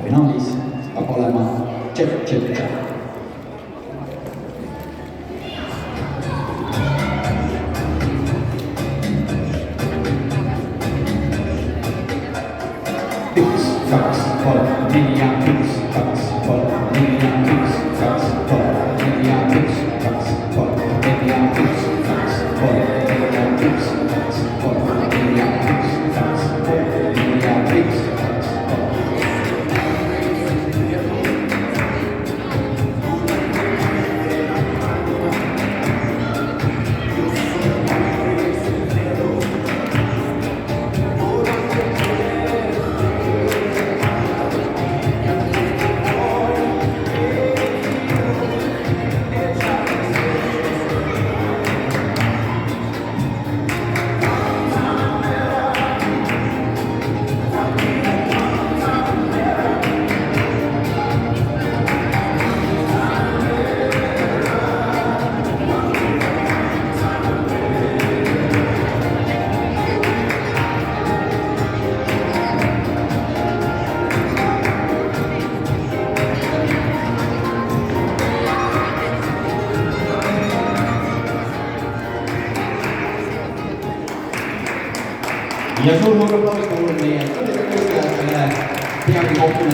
finaalis hakkab olema Tšekk. Üks, kaks, kolm, neli ja üks, kaks, kolm, neli ja üks, kaks, kolm, neli ja üks, kaks, kolm, neli ja üks, kaks, kolm, neli ja üks, kaks, kolm, neli ja üks, kaks, kolm, neli ja üks, kaks, kolm. Ja suur aplaus kuulub meie kõrgele peagi kohtumine.